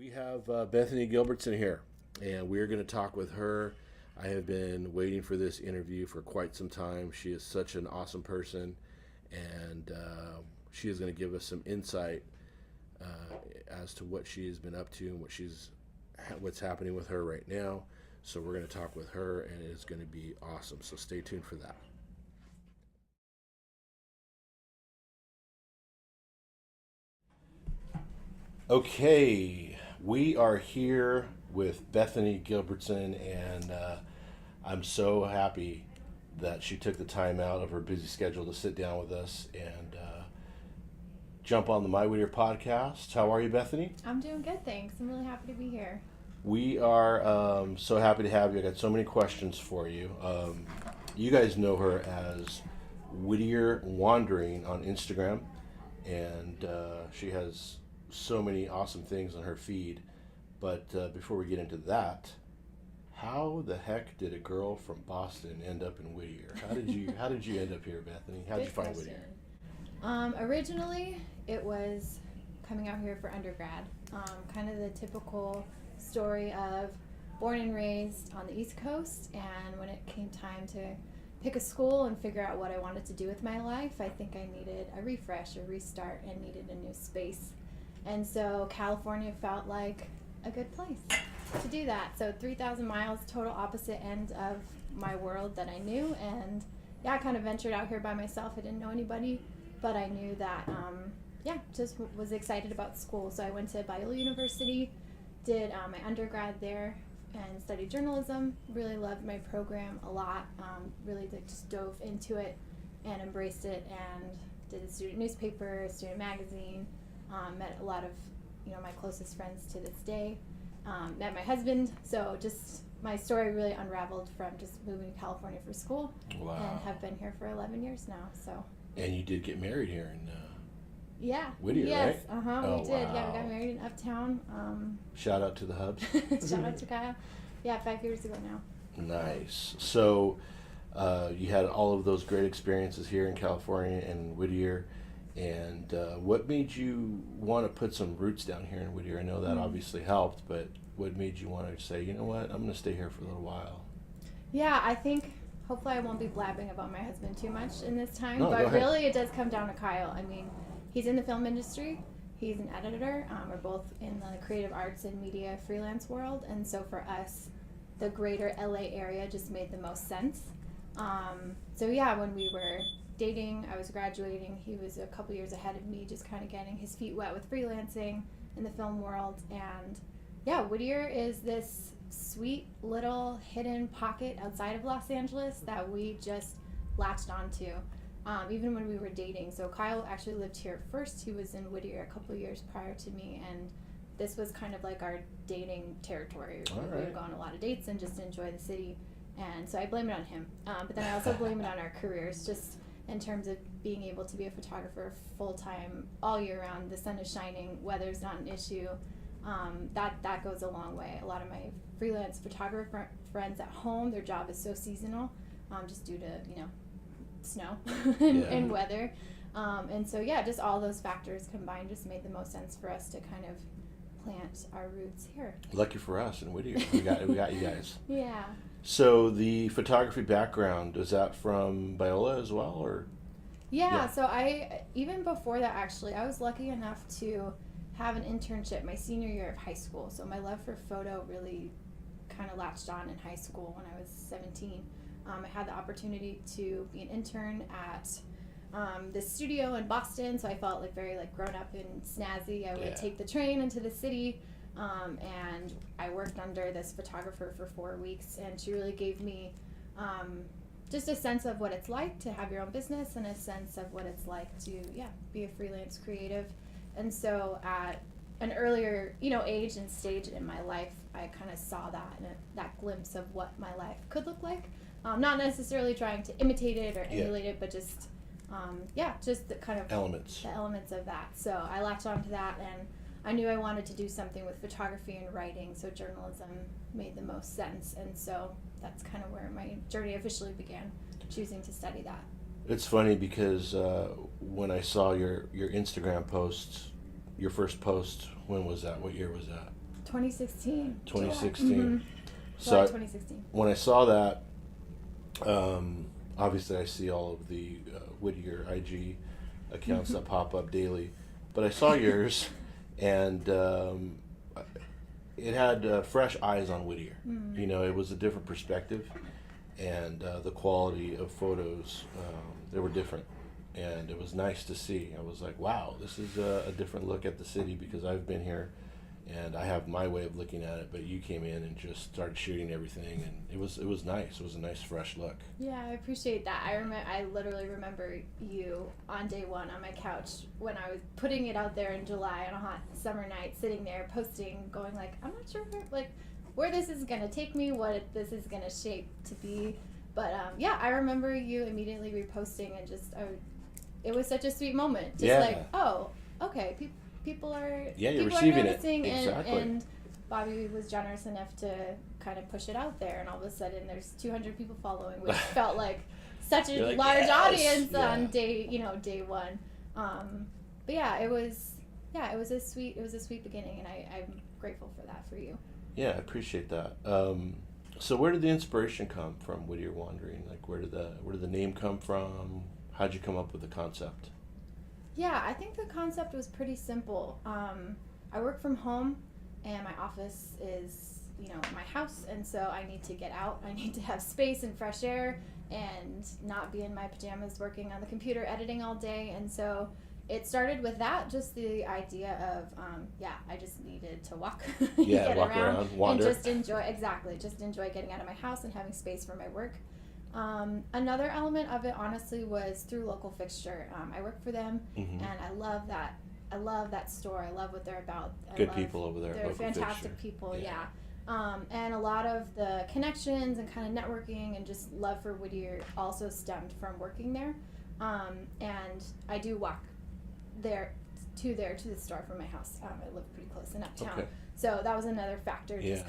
We have Bethany Gilbertson here, and we're going to talk with her. I have been waiting for this interview for quite some time. She is such an awesome person, and she is going to give us some insight as to what she has been up to and what's happening with her right now. So we're going to talk with her, and it's going to be awesome. So stay tuned for that. Okay, we are here with Bethany Gilbertson, and I'm so happy that she took the time out of her busy schedule to sit down with us and jump on the My Whittier podcast. How are you, Bethany? I'm doing good, thanks. I'm really happy to be here. We are so happy to have you. I got so many questions for you. You guys know her as Whittier Wandering on Instagram, and she has so many awesome things on her feed. But before we get into that, how the heck did a girl from Boston end up in Whittier? How did you end up here, Bethany? How did you find question. Whittier? Originally, it was coming out here for undergrad. Kind of the typical story of born and raised on the East Coast, and when it came time to pick a school and figure out what I wanted to do with my life, I think I needed a refresh, a restart, and needed a new space. And so California felt like a good place to do that. So 3,000 miles, total opposite end of my world that I knew. And yeah, I kind of ventured out here by myself. I didn't know anybody, but I knew that, just was excited about school. So I went to Biola University, did my undergrad there, and studied journalism. Really loved my program a lot. Really just dove into it and embraced it, and did a student newspaper, student magazine. Met a lot of, my closest friends to this day. Met my husband. So just my story really unraveled from just moving to California for school. Wow. And have been here for 11 years now. So. And you did get married here in Whittier, yes, right? We did. Yeah, we got married in Uptown. Shout out to the Hubs. Shout out to Kyle. Yeah, 5 years ago now. Nice. So you had all of those great experiences here in California and Whittier. And what made you want to put some roots down here in Whittier? I know that obviously helped, but what made you want to say, you know what, I'm going to stay here for a little while? Yeah, I think hopefully I won't be blabbing about my husband too much in this time, No, but really it does come down to Kyle. I mean, he's in the film industry, he's an editor, we're both in the creative arts and media freelance world, and so for us, the greater LA area just made the most sense. So yeah, when we were dating, I was graduating, he was a couple years ahead of me, just kind of getting his feet wet with freelancing in the film world. And yeah, Whittier is this sweet little hidden pocket outside of Los Angeles that we just latched onto, even when we were dating. So Kyle actually lived here first. He was in Whittier a couple years prior to me, and this was kind of like our dating territory. We would go on a lot of dates and just enjoy the city. And so I blame it on him. But then I also blame it on our careers, just in terms of being able to be a photographer full-time all year round. The sun is shining, weather's not an issue. That goes a long way. A lot of my freelance photographer friends at home, their job is so seasonal, just due to snow and weather. And so yeah, just all those factors combined just made the most sense for us to kind of plant our roots here. Lucky for us in Whittier, we got you guys. Yeah. So the photography background, is that from Biola as well, or? Yeah, so I, even before that actually, I was lucky enough to have an internship my senior year of high school. So my love for photo really kind of latched on in high school when I was 17. I had the opportunity to be an intern at this studio in Boston, so I felt like very grown up and snazzy. I would take the train into the city. And I worked under this photographer for 4 weeks, and she really gave me just a sense of what it's like to have your own business and a sense of what it's like to be a freelance creative. And so at an earlier age and stage in my life, I kind of saw that glimpse of what my life could look like, not necessarily trying to imitate it or emulate it, but just just the kind of the elements of that. So I latched onto that, and I knew I wanted to do something with photography and writing, so journalism made the most sense. And so that's kind of where my journey officially began, choosing to study that. It's funny because when I saw your Instagram post, your first post, when was that? What year was that? 2016. 2016. Mm-hmm. So July 2016. when I saw that, obviously I see all of the Whittier IG accounts that pop up daily, but I saw yours, and it had fresh eyes on Whittier. You know, it was a different perspective, and the quality of photos, they were different, and it was nice to see. I was like, wow, this is a different look at the city, because I've been here and I have my way of looking at it, but you came in and just started shooting everything, and it was nice. It was a nice fresh look. Yeah, I appreciate that. I literally remember you on day one on my couch when I was putting it out there in July on a hot summer night, sitting there posting, going like, I'm not sure where this is gonna take me, what this is gonna shape to be. But yeah, I remember you immediately reposting, and just it was such a sweet moment. Just like, oh, okay, people are you're receiving it. Noticing, Exactly. and Bobby was generous enough to kind of push it out there, and all of a sudden there's 200 people following, which felt like such a like, large yes! audience Yeah. on day one. But yeah, it was a sweet beginning, and I'm grateful for that for you. Yeah, I appreciate that. So where did the inspiration come from, Whittier Wandering? Like, where did the name come from? How'd you come up with the concept? Yeah, I think the concept was pretty simple. I work from home, and my office is, my house, and so I need to get out. I need to have space and fresh air, and not be in my pajamas working on the computer editing all day. And so it started with that, just the idea of, I just needed to walk, get walk around, wander, and just enjoy getting out of my house and having space for my work. Another element of it, honestly, was through Local Fixture. I work for them, and I love that store. I love what they're about. Good people over there. They're Local fantastic Fixture. people, yeah. And a lot of the connections and kind of networking and just love for Whittier also stemmed from working there. And I do walk to the store from my house. I live pretty close in uptown. Okay. So that was another factor, Yeah.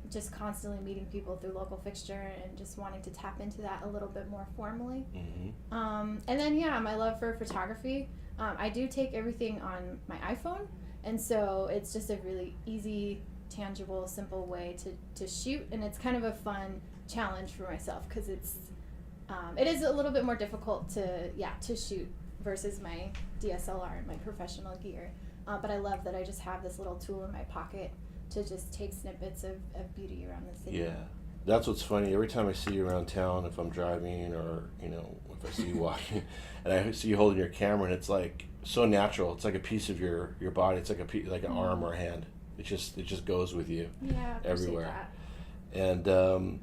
just constantly meeting people through Local Fixture and just wanting to tap into that a little bit more formally. Mm-hmm. And then, my love for photography. I do take everything on my iPhone, and so it's just a really easy, tangible, simple way to shoot, and it's kind of a fun challenge for myself, because it is a little bit more difficult to shoot versus my DSLR and my professional gear. But I love that I just have this little tool in my pocket to just take snippets of beauty around the city. Yeah, that's what's funny. Every time I see you around town, if I'm driving or if I see you walking, and I see you holding your camera, and it's like so natural. It's like a piece of your body. It's like an arm or a hand. It just goes with you. Yeah, everywhere. That. And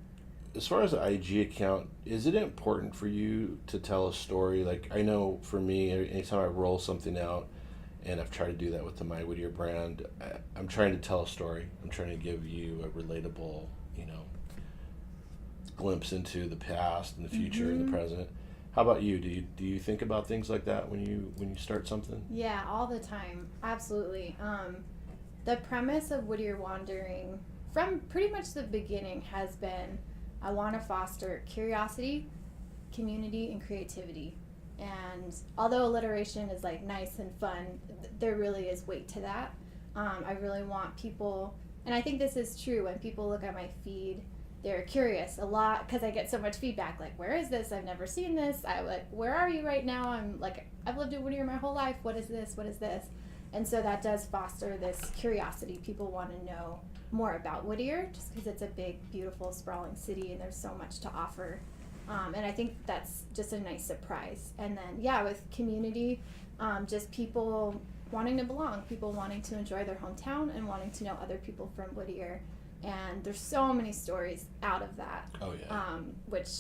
as far as the IG account, is it important for you to tell a story? Like, I know for me, anytime I roll something out, and I've tried to do that with the My Whittier brand, I'm trying to tell a story. I'm trying to give you a relatable, glimpse into the past and the future and the present. How about you? Do you think about things like that when you start something? Yeah, all the time. Absolutely. The premise of Whittier Wandering from pretty much the beginning has been, I want to foster curiosity, community, and creativity. And although alliteration is like nice and fun, there really is weight to that. I really want people, and I think this is true when people look at my feed, they're curious a lot, because I get so much feedback like, where is this? I've never seen this. Where are you right now? I'm like, I've lived in Whittier my whole life. What is this? What is this? And so that does foster this curiosity. People want to know more about Whittier, just because it's a big, beautiful, sprawling city, and there's so much to offer. And I think that's just a nice surprise. And then, with community, just people wanting to belong, people wanting to enjoy their hometown and wanting to know other people from Whittier. And there's so many stories out of that. Oh, yeah. Which,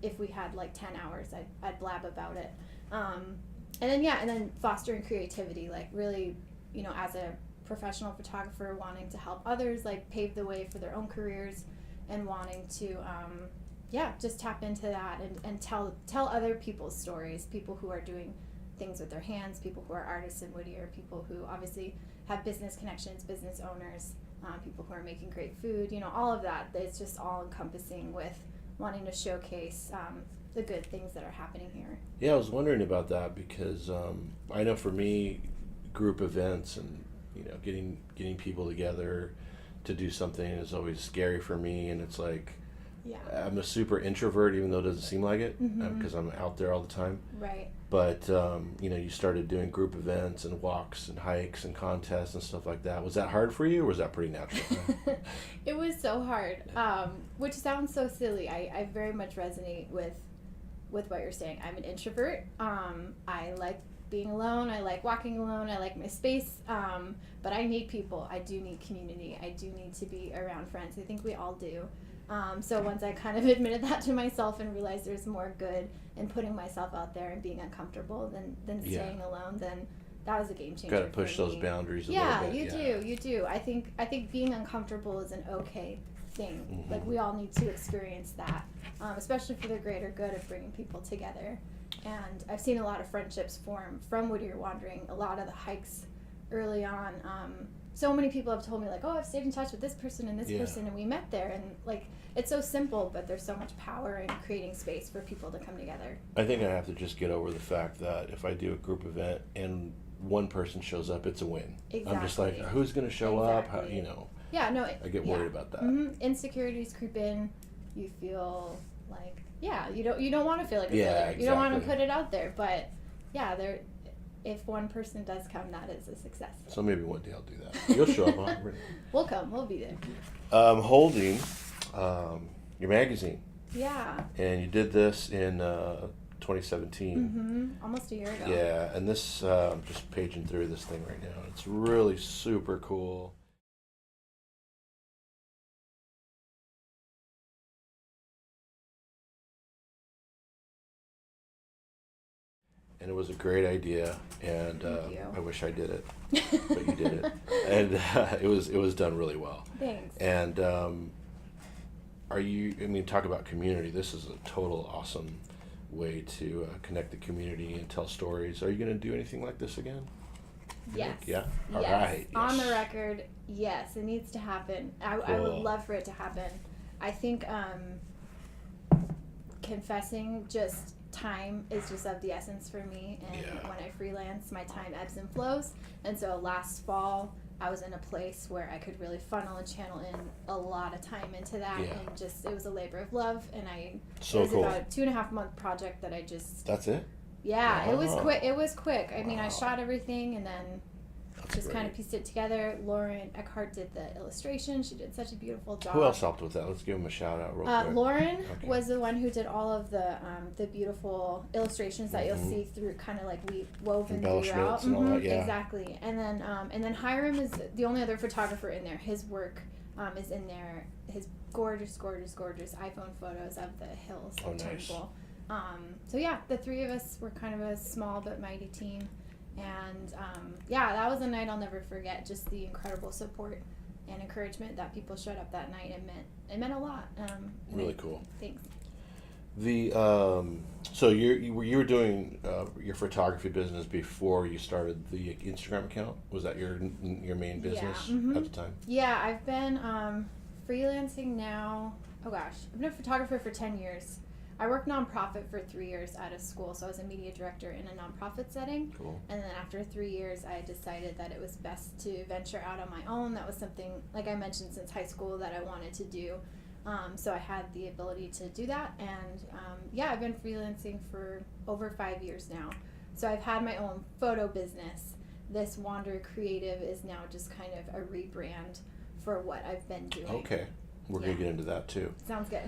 if we had like 10 hours, I'd blab about it. And then fostering creativity, like really, as a professional photographer, wanting to help others, like pave the way for their own careers, and wanting to, just tap into that and tell other people's stories, people who are doing things with their hands, people who are artists in Whittier, people who obviously have business connections, business owners, people who are making great food, all of that. It's just all encompassing with wanting to showcase the good things that are happening here. Yeah, I was wondering about that, because I know for me, group events and getting people together, to do something is always scary for me, and it's like Yeah. I'm a super introvert, even though it doesn't seem like it, Mhm. because I'm out there all the time. Right. But you started doing group events and walks and hikes and contests and stuff like that. Was that hard for you, or was that pretty natural? It was so hard, which sounds so silly. I very much resonate with what you're saying. I'm an introvert. I like being alone. I like walking alone. I like my space. But I need people. I do need community. I do need to be around friends. I think we all do. So once I kind of admitted that to myself and realized there's more good in putting myself out there and being uncomfortable than staying alone, then that was a game changer. Got to push those boundaries a little bit. You do. I think being uncomfortable is an okay thing. Mm-hmm. Like, we all need to experience that, especially for the greater good of bringing people together. And I've seen a lot of friendships form from Whittier Wandering. A lot of the hikes early on. So many people have told me, like, oh, I've stayed in touch with this person and this person, and we met there. And, like, it's so simple, but there's so much power in creating space for people to come together. I think I have to just get over the fact that if I do a group event and one person shows up, it's a win. Exactly. I'm just like, who's going to show up? How, Yeah, no. I get worried about that. Mm-hmm. Insecurities creep in. You feel like, you don't want to feel like a failure. Exactly. You don't want to put it out there, but if one person does come, that is a success. So maybe one day I'll do that. You'll show up, huh? We'll come. We'll be there. Holding your magazine. Yeah. And you did this in 2017. Mm-hmm. Almost a year ago. Yeah, and this, I'm just paging through this thing right now. It's really super cool. And it was a great idea, and I wish I did it, but you did it, and it was done really well. Thanks. And talk about community. This is a total awesome way to connect the community and tell stories. Are you going to do anything like this again? Yes. Yeah? All yes. right. Yes. On the record, yes, it needs to happen. I would love for it to happen. I think confessing just time is just of the essence for me, and when I freelance, my time ebbs and flows. And so last fall, I was in a place where I could really funnel and channel in a lot of time into that, and just it was a labor of love. And it was cool. about a 2.5-month project that I just. That's it. Yeah, it was quick. It was quick. I mean, I shot everything and then just kind of pieced it together. Lauren Eckhart did the illustration. She did such a beautiful job. Who else helped with that? Let's give him a shout out real quick. Lauren was the one who did all of the beautiful illustrations that you'll see through, kind of like we woven throughout. And all that, Exactly. And then Hiram is the only other photographer in there. His work is in there. His gorgeous, gorgeous, gorgeous iPhone photos of the hills of Turnbull. So yeah, the three of us were kind of a small but mighty team. And that was a night I'll never forget. Just the incredible support and encouragement that people showed up that night. It meant a lot. Really cool. Thanks. The so you were doing your photography business before you started the Instagram account. Was that your main business at the time? Yeah, I've been freelancing now. Oh gosh, I've been a photographer for 10 years. I worked nonprofit for 3 years out of school, so I was a media director in a nonprofit setting. Cool. And then after 3 years, I decided that it was best to venture out on my own. That was something, like I mentioned, since high school that I wanted to do. So I had the ability to do that, and I've been freelancing for over 5 years now. So I've had my own photo business. This Wander Creative is now just kind of a rebrand for what I've been doing. Okay. We're going to get into that too. Sounds good.